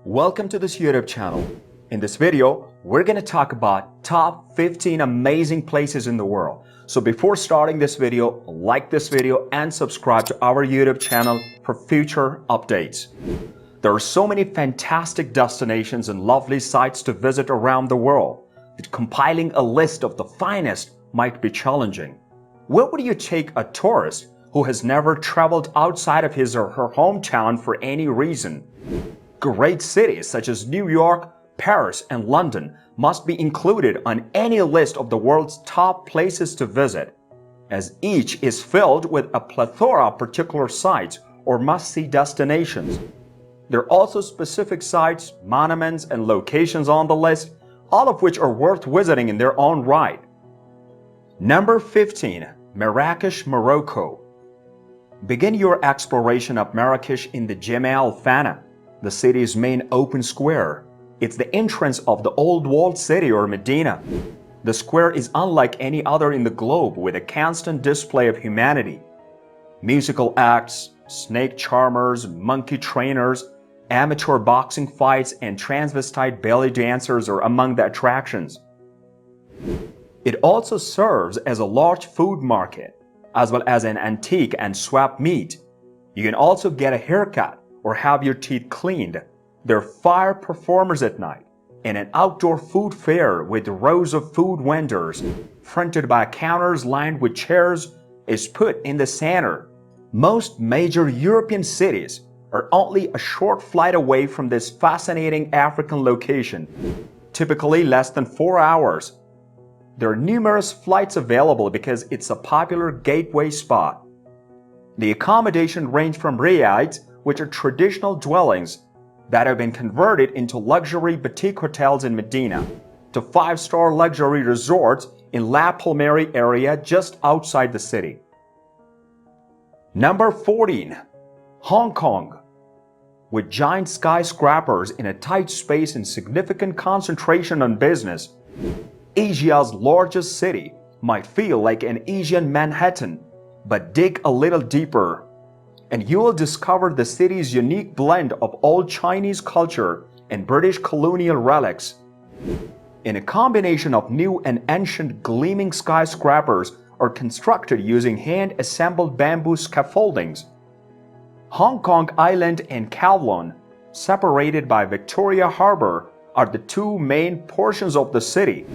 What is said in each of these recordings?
Welcome to this YouTube channel. In this video, we're going to talk about top 15 amazing places in the world. So before starting this video, like this video and subscribe to our YouTube channel for future updates. There are so many fantastic destinations and lovely sites to visit around the world that compiling a list of the finest might be challenging. Where would you take a tourist who has never traveled outside of his or her hometown for any reason? Great cities such as New York, Paris, and London must be included on any list of the world's top places to visit, as each is filled with a plethora of particular sites or must-see destinations. There are also specific sites, monuments, and locations on the list, all of which are worth visiting in their own right. Number 15. Marrakesh, Morocco. Begin your exploration of Marrakesh in the Jema al-Fana, the city's main open square. It's the entrance of the old walled city or Medina. The square is unlike any other in the globe, with a constant display of humanity. Musical acts, snake charmers, monkey trainers, amateur boxing fights, and transvestite belly dancers are among the attractions. It also serves as a large food market, as well as an antique and swap meet. You can also get a haircut or have your teeth cleaned. There are fire performers at night, and an outdoor food fair with rows of food vendors, fronted by counters lined with chairs, is put in the center. Most major European cities are only a short flight away from this fascinating African location, typically less than 4 hours. There are numerous flights available because it's a popular gateway spot. The accommodation range from riads, which are traditional dwellings that have been converted into luxury boutique hotels in Medina, to 5-star luxury resorts in La Palmera area just outside the city. Number 14. Hong Kong. With giant skyscrapers in a tight space and significant concentration on business, Asia's largest city might feel like an Asian Manhattan, but dig a little deeper, and you will discover the city's unique blend of old Chinese culture and British colonial relics. In a combination of new and ancient gleaming skyscrapers are constructed using hand-assembled bamboo scaffoldings. Hong Kong Island and Kowloon, separated by Victoria Harbour, are the two main portions of the city.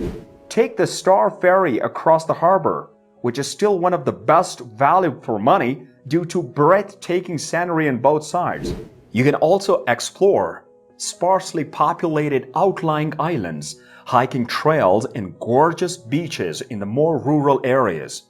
Take the Star Ferry across the harbor, which is still one of the best value for money due to breathtaking scenery on both sides. You can also explore sparsely populated outlying islands, hiking trails, and gorgeous beaches in the more rural areas.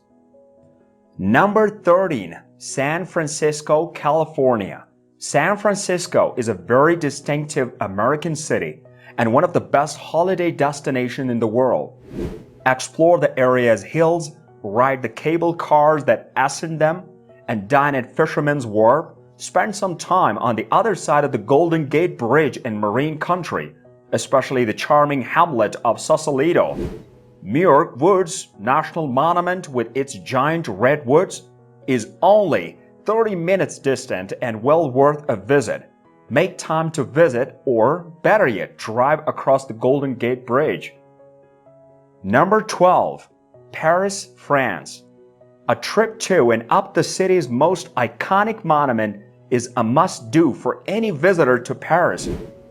Number 13. San Francisco, California. San Francisco is a very distinctive American city and one of the best holiday destinations in the world. Explore the area's hills, ride the cable cars that ascend them, and dine at Fisherman's Wharf. Spend some time on the other side of the Golden Gate Bridge in Marine Country, especially the charming hamlet of Sausalito. Muir Woods National Monument, with its giant redwoods, is only 30 minutes distant and well worth a visit. Make time to visit, or better yet, drive across the Golden Gate Bridge. Number 12. Paris, France. A trip to and up the city's most iconic monument is a must-do for any visitor to Paris.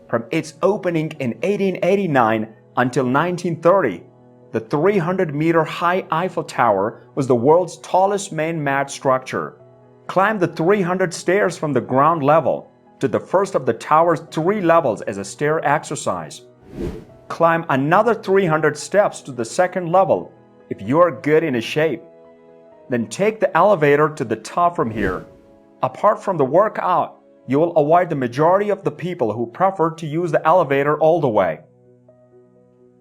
From its opening in 1889 until 1930, the 300-meter high Eiffel Tower was the world's tallest man-made structure. Climb the 300 stairs from the ground level to the first of the tower's 3 levels as a stair exercise. Climb another 300 steps to the second level if you are good in shape. Then take the elevator to the top from here. Apart from the workout, you will avoid the majority of the people who prefer to use the elevator all the way.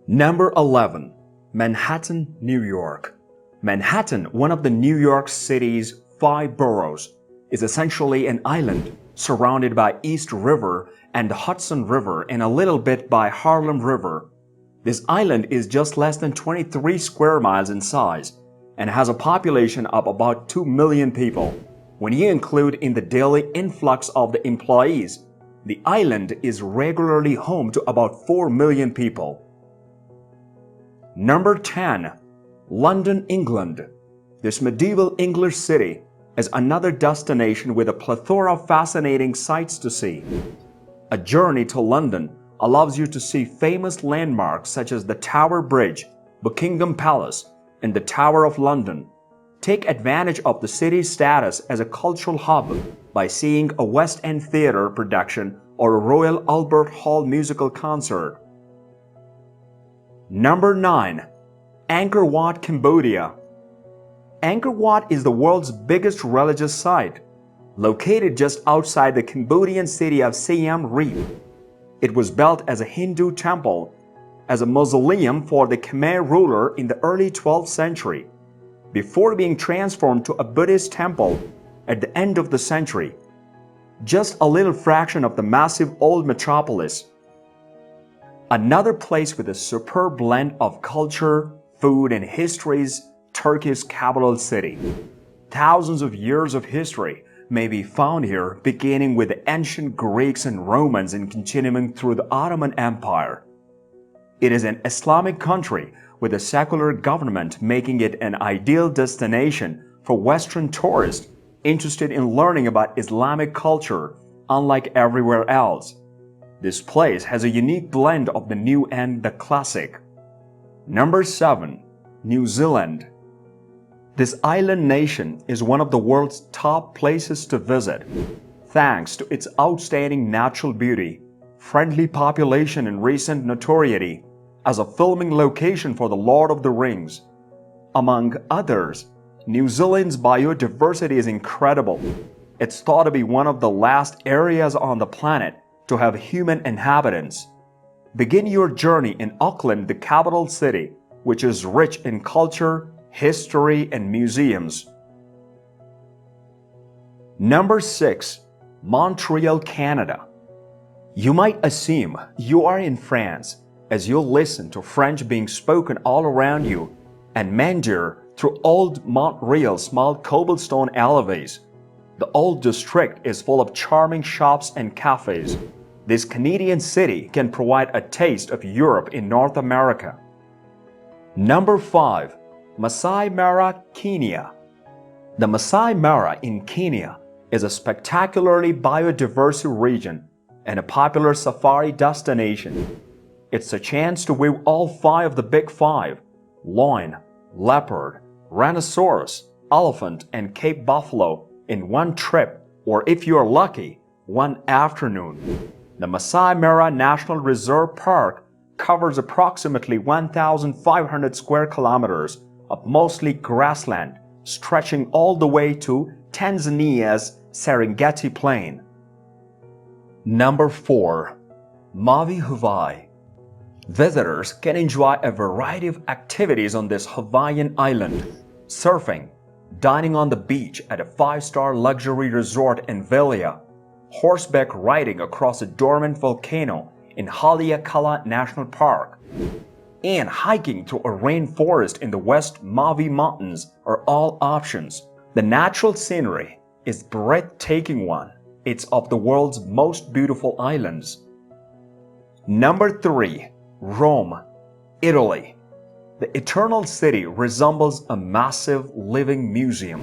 Number 11. Manhattan, New York. Manhattan, one of the New York City's 5 boroughs, is essentially an island surrounded by East River and the Hudson River and a little bit by Harlem River. This island is just less than 23 square miles in size and has a population of about 2 million people. When you include in the daily influx of the employees, The island is regularly home to about 4 million people. Number 10. London, England. This medieval English city is another destination with a plethora of fascinating sights to see. A journey to London allows you to see famous landmarks such as the Tower Bridge, Buckingham Palace, and the Tower of London. Take advantage of the city's status as a cultural hub by seeing a West End theatre production or a Royal Albert Hall musical concert. Number 9. Angkor Wat, Cambodia. Angkor Wat is the world's biggest religious site, located just outside the Cambodian city of Siem Reap. It was built as a Hindu temple, as a mausoleum for the Khmer ruler in the early 12th century, before being transformed to a Buddhist temple at the end of the century. Just a little fraction of the massive old metropolis. Another place with a superb blend of culture, food, and history's Turkey's capital city. Thousands of years of history may be found here, beginning with the ancient Greeks and Romans and continuing through the Ottoman Empire. It is an Islamic country with a secular government, making it an ideal destination for Western tourists interested in learning about Islamic culture, unlike everywhere else. This place has a unique blend of the new and the classic. Number 7. New Zealand. This island nation is one of the world's top places to visit, thanks to its outstanding natural beauty, friendly population, and recent notoriety as a filming location for The Lord of the Rings. Among others, New Zealand's biodiversity is incredible. It's thought to be one of the last areas on the planet to have human inhabitants. Begin your journey in Auckland, the capital city, which is rich in culture, history, and museums. Number 6. Montreal, Canada. You might assume you are in France as you listen to French being spoken all around you and meander through old Montreal's small cobblestone alleyways. The old district is full of charming shops and cafes. This Canadian city can provide a taste of Europe in North America. Number 5. Masai Mara, Kenya. The Masai Mara in Kenya is a spectacularly biodiverse region and a popular safari destination. It's a chance to view all 5 of the big 5: lion, leopard, rhinoceros, elephant, and Cape buffalo in one trip, or if you are lucky, one afternoon. The Masai Mara National Reserve Park covers approximately 1,500 square kilometers of mostly grassland, stretching all the way to Tanzania's Serengeti Plain. Number 4. Maui, Hawaii. Visitors can enjoy a variety of activities on this Hawaiian island: surfing, dining on the beach at a 5-star luxury resort in Vilia, horseback riding across a dormant volcano in Haleakala National Park, and hiking through a rainforest in the West Maui Mountains are all options. The natural scenery is breathtaking one. It's of the world's most beautiful islands. Number 3. Rome, Italy. The Eternal City resembles a massive living museum.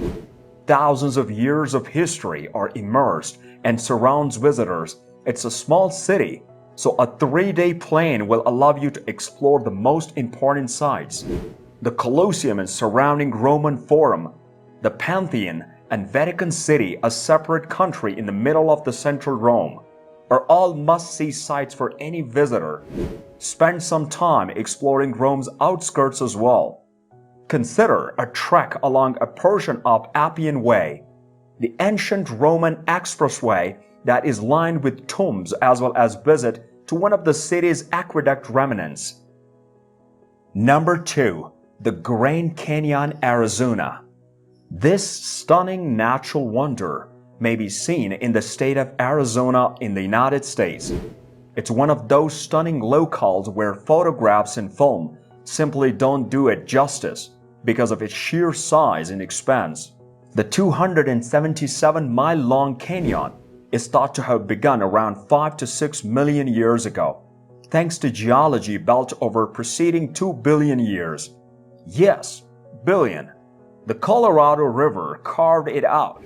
Thousands of years of history are immersed and surrounds visitors. It's a small city, so a 3-day plane will allow you to explore the most important sites: the Colosseum and surrounding Roman Forum, the Pantheon, and Vatican City, a separate country in the middle of the central Rome, are all must-see sites for any visitor. Spend some time exploring Rome's outskirts as well. Consider a trek along a portion of Appian Way, the ancient Roman expressway that is lined with tombs, as well as visit to one of the city's aqueduct remnants. Number 2. The Grand Canyon, Arizona. This stunning natural wonder may be seen in the state of Arizona in the United States. It's one of those stunning locales where photographs and film simply don't do it justice because of its sheer size and expanse. The 277-mile-long canyon is thought to have begun around 5 to 6 million years ago, thanks to geology built over preceding 2 billion years. Yes, billion. The Colorado River carved it out,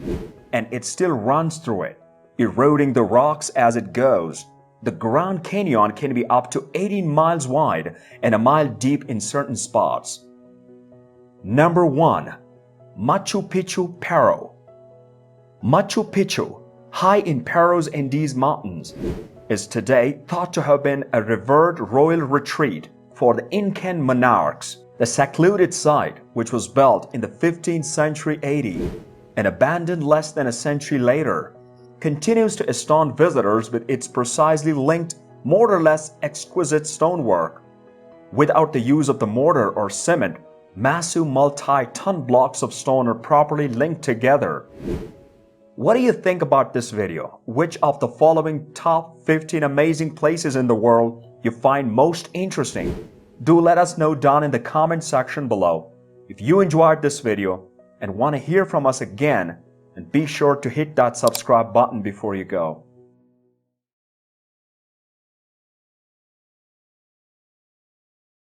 and it still runs through it, eroding the rocks as it goes. The Grand Canyon can be up to 18 miles wide and a mile deep in certain spots. Number 1. Machu Picchu, Peru. Machu Picchu, high in Peru's Andes Mountains, is today thought to have been a revered royal retreat for the Incan monarchs. The secluded site, which was built in the 15th century AD and abandoned less than a century later, continues to astound visitors with its precisely linked, more or less exquisite stonework. Without the use of the mortar or cement, massive multi-ton blocks of stone are properly linked together. What do you think about this video? Which of the following top 15 amazing places in the world you find most interesting? Do let us know down in the comment section below. If you enjoyed this video and want to hear from us again, and be sure to hit that subscribe button before you go.